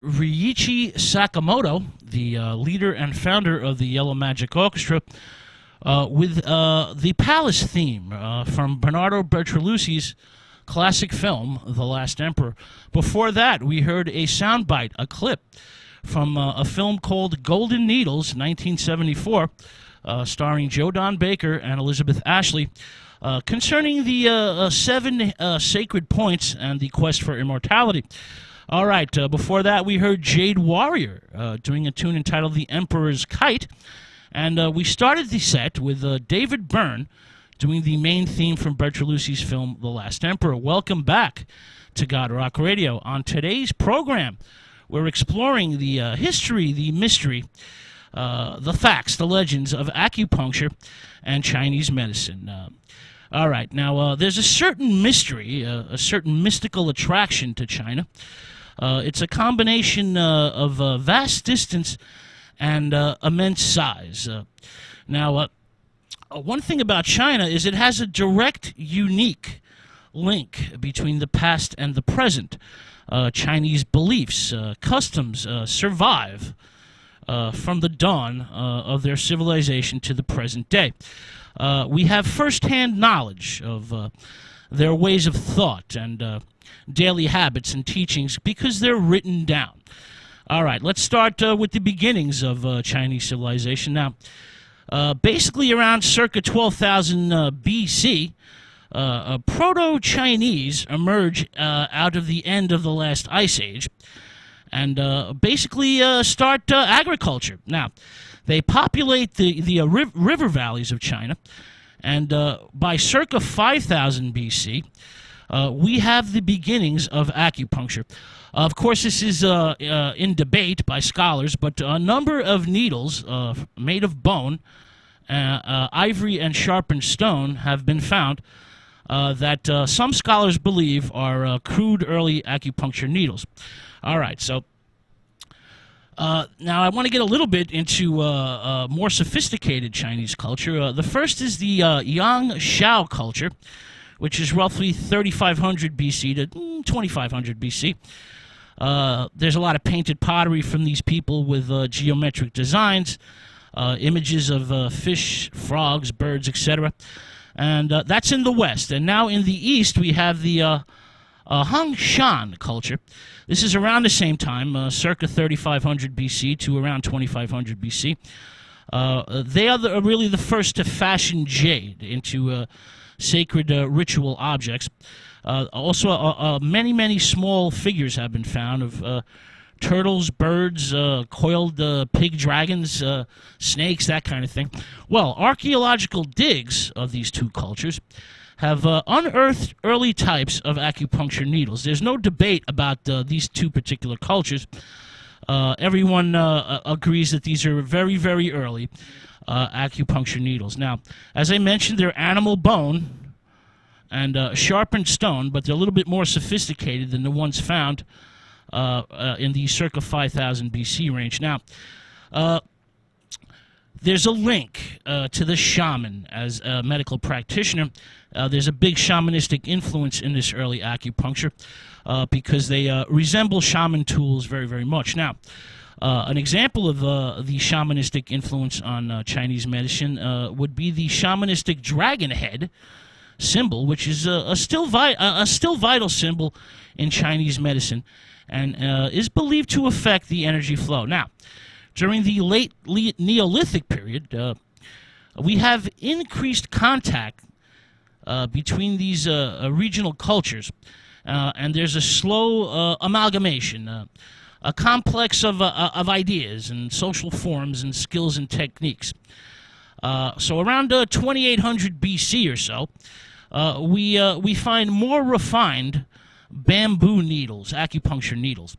Ryuichi Sakamoto, the leader and founder of the Yellow Magic Orchestra, with the Palace theme from Bernardo Bertolucci's classic film, The Last Emperor. Before that, we heard a soundbite, a clip, from a film called Golden Needles, 1974, starring Joe Don Baker and Elizabeth Ashley, concerning the seven sacred points and the quest for immortality. All right, before that, we heard Jade Warrior doing a tune entitled The Emperor's Kite. And we started the set with David Byrne doing the main theme from Bertolucci's film, The Last Emperor. Welcome back to God Rock Radio. On today's program, we're exploring the history, the mystery, the facts, the legends of acupuncture and Chinese medicine. All right, now there's a certain mystery, a certain mystical attraction to China. It's a combination of vast distance and immense size. Now, one thing about China is it has a direct, unique link between the past and the present. Chinese beliefs, customs survive from the dawn of their civilization to the present day. We have first-hand knowledge of their ways of thought and daily habits and teachings because they're written down. All right, let's start with the beginnings of Chinese civilization. Now, basically around circa 12,000 BC, Proto-Chinese emerge out of the end of the last ice age and basically start agriculture. Now, they populate the river valleys of China, and by circa 5,000 BC, we have the beginnings of acupuncture. Of course, this is in debate by scholars, but a number of needles made of bone, ivory, and sharpened stone have been found that some scholars believe are crude early acupuncture needles. All right, so now I want to get a little bit into more sophisticated Chinese culture. The first is the Yang Shao culture, which is roughly 3,500 BC to 2,500 BC. There's a lot of painted pottery from these people with geometric designs, images of fish, frogs, birds, etc. And that's in the West. And now in the East, we have the Hang Shan culture. This is around the same time, circa 3,500 BC to around 2,500 BC. They are really the first to fashion jade into sacred ritual objects. Also, many, many small figures have been found of turtles, birds, coiled pig dragons, snakes, that kind of thing. Well, archaeological digs of these two cultures have unearthed early types of acupuncture needles. There's no debate about these two particular cultures. Everyone agrees that these are very, very early acupuncture needles. Now, as I mentioned, they're animal bone and sharpened stone, but they're a little bit more sophisticated than the ones found in the circa 5,000 BC range. Now, there's a link to the shaman as a medical practitioner. There's a big shamanistic influence in this early acupuncture because they resemble shaman tools very, very much. Now, an example of the shamanistic influence on Chinese medicine would be the shamanistic dragon head symbol, which is a still vital symbol in Chinese medicine and is believed to affect the energy flow. Now, during the late Neolithic period, we have increased contact between these regional cultures, and there's a slow amalgamation, a complex of ideas and social forms and skills and techniques. So around 2800 BC or so, we find more refined bamboo needles, acupuncture needles.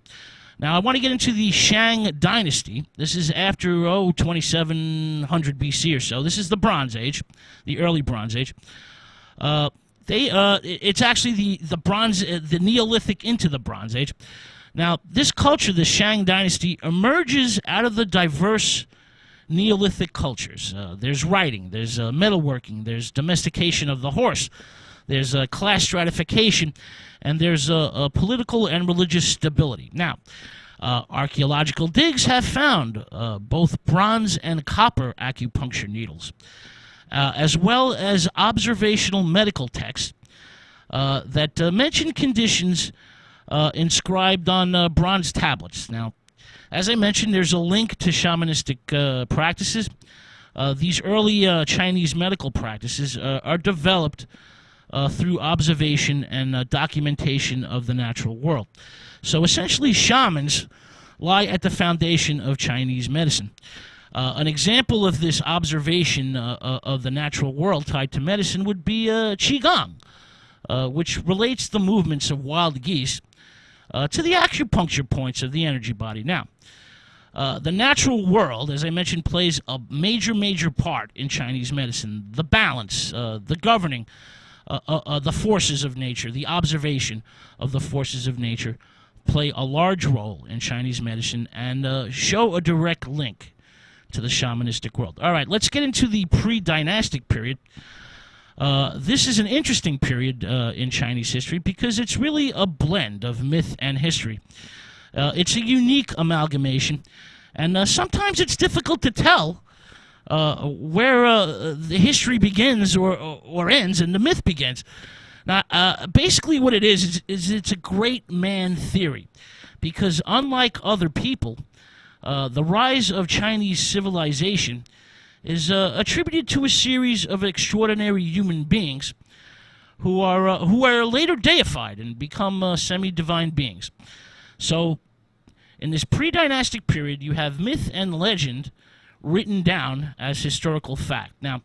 Now, I want to get into the Shang Dynasty. This is after 2700 BC or so. This is the Bronze Age, the early Bronze Age. It's actually the Neolithic into the Bronze Age. Now, this culture, the Shang Dynasty, emerges out of the diverse Neolithic cultures. There's writing, there's metalworking, there's domestication of the horse, there's class stratification, and there's political and religious stability. Now, Archaeological digs have found both bronze and copper acupuncture needles, as well as observational medical texts that mention conditions inscribed on bronze tablets. Now, as I mentioned, there's a link to shamanistic practices. These early Chinese medical practices are developed through observation and documentation of the natural world. So essentially, shamans lie at the foundation of Chinese medicine. An example of this observation of the natural world tied to medicine would be Qigong, which relates the movements of wild geese to the acupuncture points of the energy body. Now, the natural world, as I mentioned, plays a major part in Chinese medicine. The balance, the governing, the forces of nature, the observation of the forces of nature play a large role in Chinese medicine and show a direct link to the shamanistic world. All right, let's get into the pre-dynastic period. This is an interesting period in Chinese history because it's really a blend of myth and history. It's a unique amalgamation, and sometimes it's difficult to tell where the history begins or ends and the myth begins. Now, basically what it is it's a great man theory, because unlike other people, the rise of Chinese civilization is attributed to a series of extraordinary human beings who are later deified and become semi-divine beings. So, in this pre-dynastic period, you have myth and legend written down as historical fact. Now,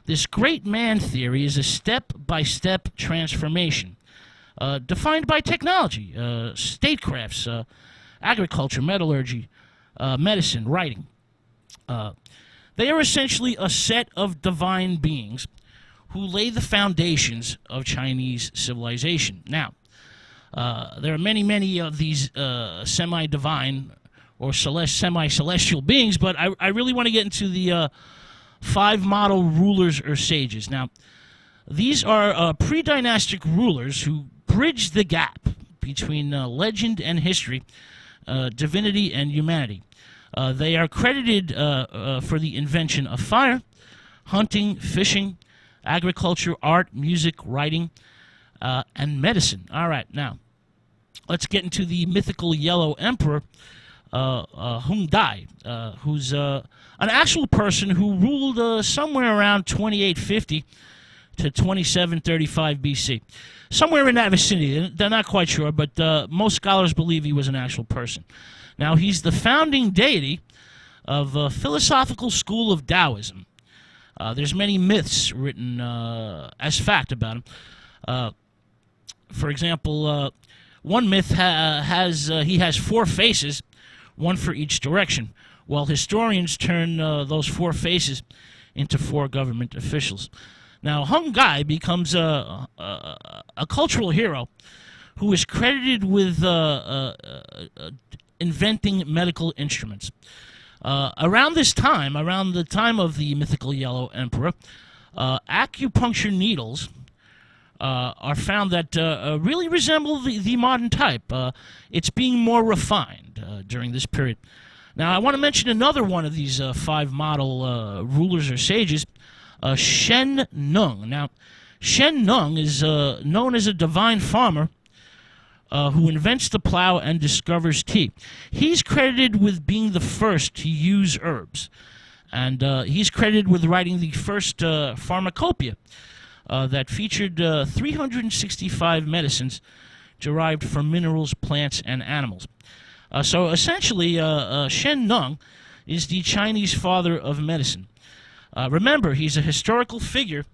this great man theory is a step-by-step transformation defined by technology, statecrafts, agriculture, metallurgy, medicine, writing. They are essentially a set of divine beings who lay the foundations of Chinese civilization. Now, there are many of these semi-divine or semi-celestial beings, but I really want to get into the 5 model rulers or sages. Now, these are pre-dynastic rulers who bridge the gap between legend and history, divinity and humanity. They are credited for the invention of fire, hunting, fishing, agriculture, art, music, writing, and medicine. All right, now, let's get into the mythical Yellow Emperor, Hung Dai, who's an actual person who ruled somewhere around 2850 to 2735 BC. Somewhere in that vicinity. They're not quite sure, but most scholars believe he was an actual person. Now, he's the founding deity of a philosophical school of Taoism. There's many myths written as fact about him. For example, one myth he has 4 faces, one for each direction, while historians turn those 4 faces into 4 government officials. Now, Hung Gai becomes a cultural hero who is credited with inventing medical instruments. Around this time, around the time of the mythical Yellow Emperor, acupuncture needles are found that really resemble the modern type. It's being more refined during this period. Now, I want to mention another one of these 5 model rulers or sages, Shen Nung. Now, Shen Nung is known as a divine farmer who invents the plow and discovers tea. He's credited with being the first to use herbs, and he's credited with writing the first pharmacopoeia that featured 365 medicines derived from minerals, plants, and animals. So essentially, Shen Nung is the Chinese father of medicine. Remember, he's a historical figure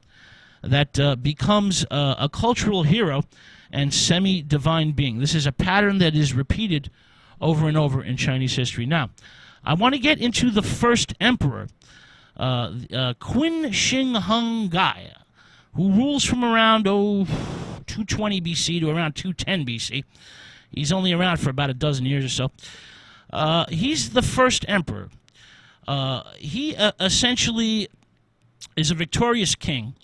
that becomes a cultural hero and semi-divine being. This is a pattern that is repeated over and over in Chinese history. Now, I want to get into the first emperor, Qin Shi Huang Gai, who rules from around 220 BC to around 210 BC. He's only around for about a dozen years or so. He's the first emperor. He essentially is a victorious king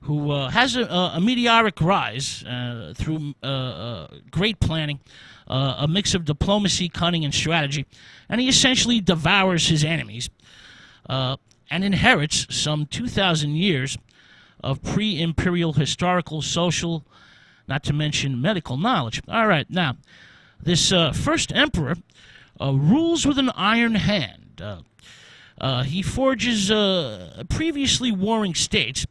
who has a meteoric rise through great planning, a mix of diplomacy, cunning, and strategy, and he essentially devours his enemies and inherits some 2,000 years of pre-imperial historical, social, not to mention medical knowledge. All right, now, this first emperor rules with an iron hand. He forges previously warring states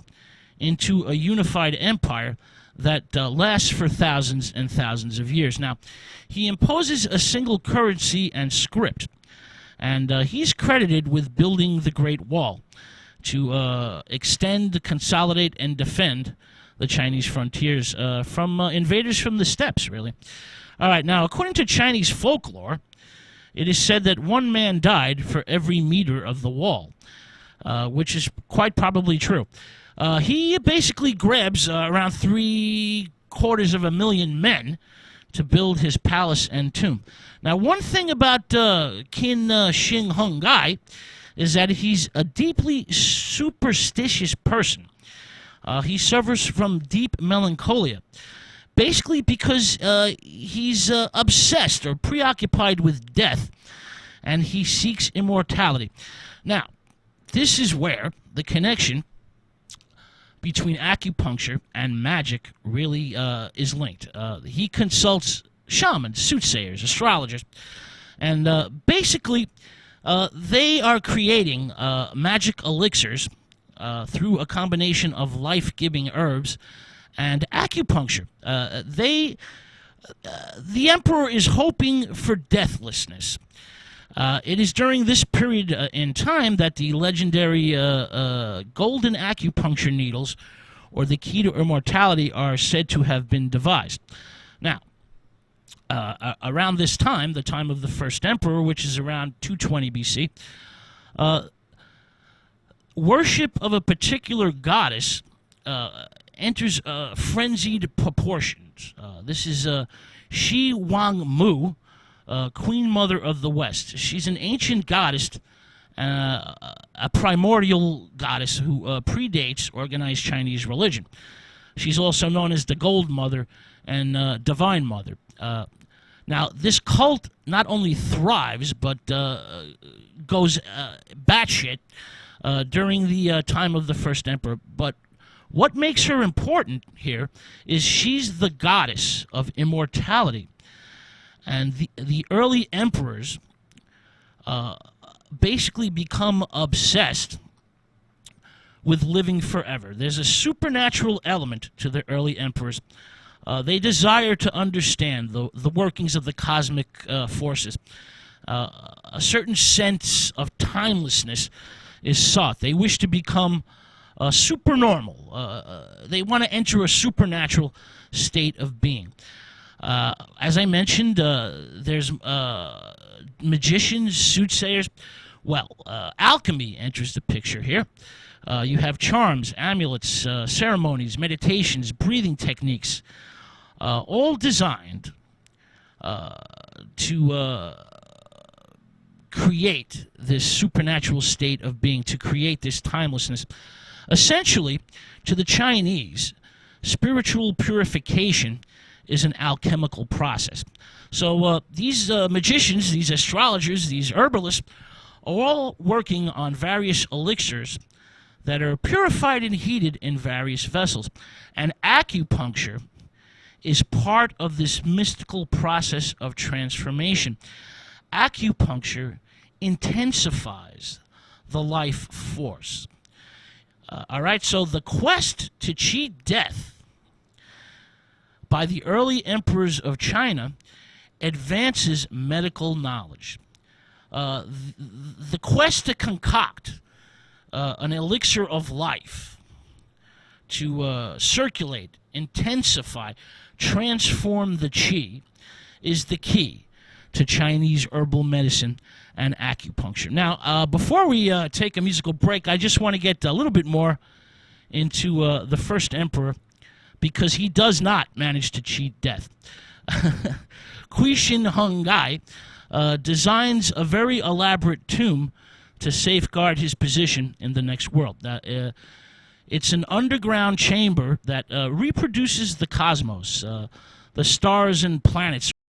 into a unified empire that lasts for thousands and thousands of years. Now, he imposes a single currency and script, and he's credited with building the Great Wall to extend, consolidate, and defend the Chinese frontiers from invaders from the steppes, really. All right, now, according to Chinese folklore, it is said that one man died for every meter of the wall, which is quite probably true. He basically grabs around 750,000 men to build his palace and tomb. Now, one thing about Qin Shi Huang is that he's a deeply superstitious person. He suffers from deep melancholia, basically because he's obsessed or preoccupied with death, and he seeks immortality. Now, this is where the connection between acupuncture and magic really is linked. He consults shamans, soothsayers, astrologers, and basically they are creating magic elixirs through a combination of life-giving herbs and acupuncture. The emperor is hoping for deathlessness. It is during this period in time that the legendary golden acupuncture needles, or the key to immortality, are said to have been devised. Now, around this time, the time of the first emperor, which is around 220 BC, worship of a particular goddess enters frenzied proportions. This is Shi Wang Mu, Queen Mother of the West. She's an ancient goddess, a primordial goddess who predates organized Chinese religion. She's also known as the Gold Mother and Divine Mother. Now, this cult not only thrives, but goes batshit during the time of the first emperor. But what makes her important here is she's the goddess of immortality. And the early emperors basically become obsessed with living forever. There's a supernatural element to the early emperors. They desire to understand the workings of the cosmic forces. A certain sense of timelessness is sought. They wish to become supernormal. They want to enter a supernatural state of being. As I mentioned, there's magicians, soothsayers. Well, alchemy enters the picture here. You have charms, amulets, ceremonies, meditations, breathing techniques, all designed to create this supernatural state of being, to create this timelessness. Essentially, to the Chinese, spiritual purification is an alchemical process. So these magicians, these astrologers, these herbalists are all working on various elixirs that are purified and heated in various vessels. And acupuncture is part of this mystical process of transformation. Acupuncture intensifies the life force. All right, so the quest to cheat death by the early emperors of China advances medical knowledge. The quest to concoct an elixir of life, to circulate, intensify, transform the qi, is the key to Chinese herbal medicine and acupuncture. Now, before we take a musical break, I just want to get a little bit more into the first emperor, because he does not manage to cheat death. Shi Huang designs a very elaborate tomb to safeguard his position in the next world. It It's an underground chamber that reproduces the cosmos, the stars and planets